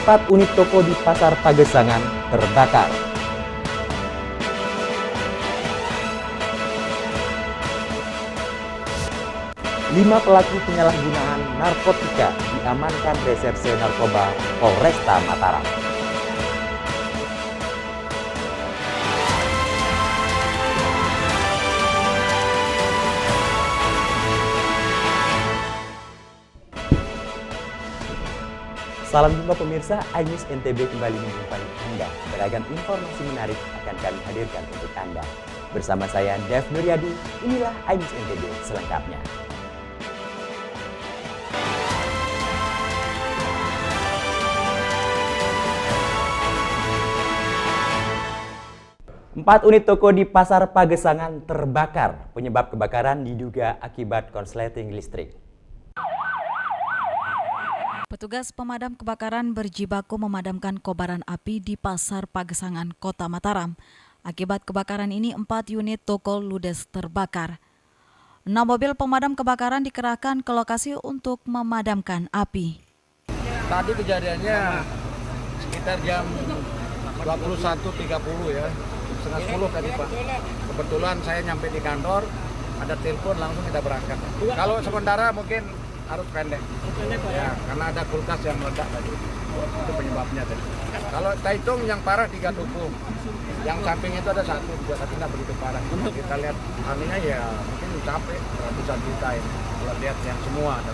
4 unit toko di Pasar Pagesangan terbakar. Lima pelaku penyalahgunaan narkotika diamankan Reserse Narkoba Polresta Mataram. Salam jumpa pemirsa, iNews NTB kembali menjumpai Anda. Beragam informasi menarik akan kami hadirkan untuk Anda. Bersama saya, Dev Nuryadi, inilah iNews NTB selengkapnya. Empat unit toko di Pasar Pagesangan terbakar. Penyebab kebakaran diduga akibat korsleting listrik. Petugas pemadam kebakaran berjibaku memadamkan kobaran api di Pasar Pagesangan, Kota Mataram. Akibat kebakaran ini, 4 unit toko ludes terbakar. 6 mobil pemadam kebakaran dikerahkan ke lokasi untuk memadamkan api. Tadi kejadiannya sekitar jam 21.30 ya, setengah 10 tadi Pak. Kebetulan saya nyampe di kantor, ada telepon langsung kita berangkat. Kalau sementara mungkin arus pendek. Ya, karena ada kulkas yang meledak tadi. Itu penyebabnya tadi. Kalau kita hitung yang parah 3 toko. Yang samping itu ada 1, tapi tidak begitu parah. Kita lihat aninya ya mungkin capek ratusan juta ini. Kalau lihat yang semua ada.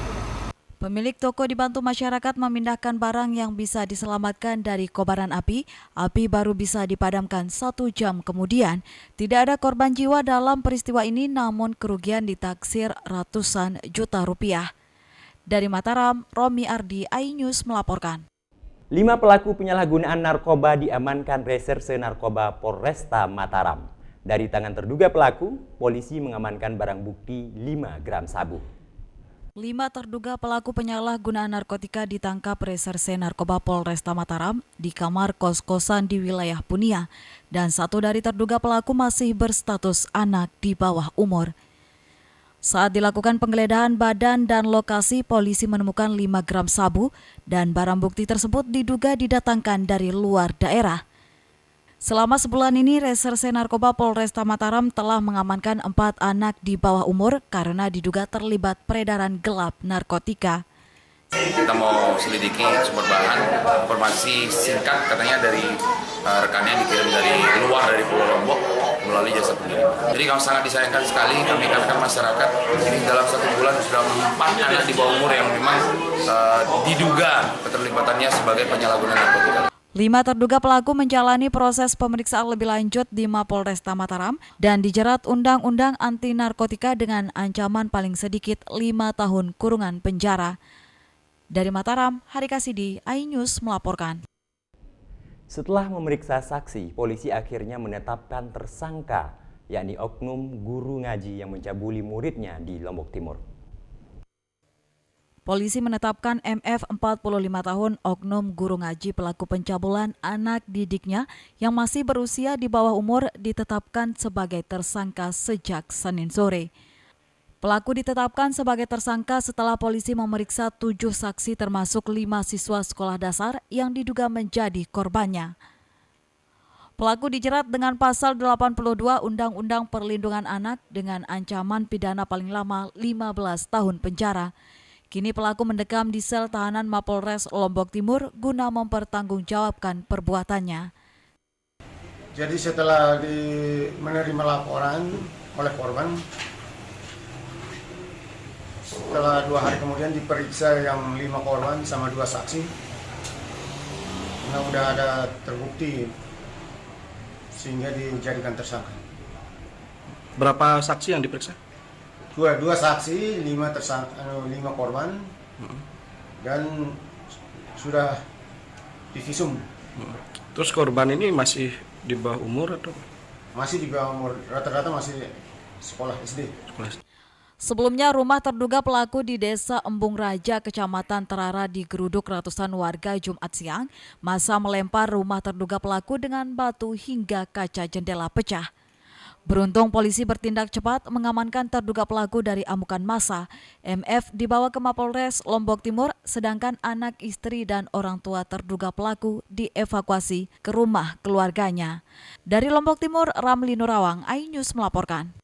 Pemilik toko dibantu masyarakat memindahkan barang yang bisa diselamatkan dari kobaran api. Api baru bisa dipadamkan 1 jam kemudian. Tidak ada korban jiwa dalam peristiwa ini, namun kerugian ditaksir ratusan juta rupiah. Dari Mataram, Romi Ardi, iNews melaporkan. 5 pelaku penyalahgunaan narkoba diamankan Reserse Narkoba Polresta Mataram. Dari tangan terduga pelaku, polisi mengamankan barang bukti 5 gram sabu. 5 terduga pelaku penyalahgunaan narkotika ditangkap Reserse Narkoba Polresta Mataram di kamar kos-kosan di wilayah Punia, dan 1 dari terduga pelaku masih berstatus anak di bawah umur. Saat dilakukan penggeledahan badan dan lokasi, polisi menemukan 5 gram sabu dan barang bukti tersebut diduga didatangkan dari luar daerah. Selama sebulan ini, Reserse Narkoba Polresta Mataram telah mengamankan 4 anak di bawah umur karena diduga terlibat peredaran gelap narkotika. Kita mau selidiki sumber bahan, informasi singkat katanya dari rekannya dikirim dari luar dari Pulau Lombok melalui jasa pengirim. Jadi kami sangat disayangkan sekali, kami ingatkan masyarakat ini dalam 1 bulan sudah 4 anak di bawah umur yang memang diduga keterlibatannya sebagai penyalahgunaan narkotika. 5 terduga pelaku menjalani proses pemeriksaan lebih lanjut di Mapolresta Mataram dan dijerat Undang-Undang Anti Narkotika dengan ancaman paling sedikit 5 tahun kurungan penjara. Dari Mataram, Hari Kasidi, iNews melaporkan. Setelah memeriksa saksi, polisi akhirnya menetapkan tersangka, yakni oknum guru ngaji yang mencabuli muridnya di Lombok Timur. Polisi menetapkan MF 45 tahun, oknum guru ngaji pelaku pencabulan anak didiknya yang masih berusia di bawah umur, ditetapkan sebagai tersangka sejak Senin sore. Pelaku ditetapkan sebagai tersangka setelah polisi memeriksa 7 saksi termasuk 5 siswa sekolah dasar yang diduga menjadi korbannya. Pelaku dijerat dengan pasal 82 Undang-Undang Perlindungan Anak dengan ancaman pidana paling lama 15 tahun penjara. Kini pelaku mendekam di sel tahanan Mapolres Lombok Timur guna mempertanggungjawabkan perbuatannya. Jadi setelah menerima laporan oleh korban, setelah 2 hari kemudian diperiksa yang 5 korban sama 2 saksi. Nah, udah ada terbukti sehingga dijadikan tersangka. Berapa saksi yang diperiksa? 2 saksi, 5 korban, dan sudah divisum. Terus korban ini masih di bawah umur atau? Masih di bawah umur, rata-rata masih sekolah SD. Sebelumnya, rumah terduga pelaku di Desa Embung Raja, Kecamatan Terara digeruduk ratusan warga Jumat siang. Massa melempar rumah terduga pelaku dengan batu hingga kaca jendela pecah. Beruntung polisi bertindak cepat mengamankan terduga pelaku dari amukan massa. MF dibawa ke Mapolres Lombok Timur, sedangkan anak, istri, dan orang tua terduga pelaku dievakuasi ke rumah keluarganya. Dari Lombok Timur, Ramli Nurawang, iNews melaporkan.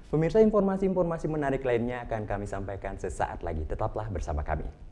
Pemirsa, informasi-informasi menarik lainnya akan kami sampaikan sesaat lagi. Tetaplah bersama kami.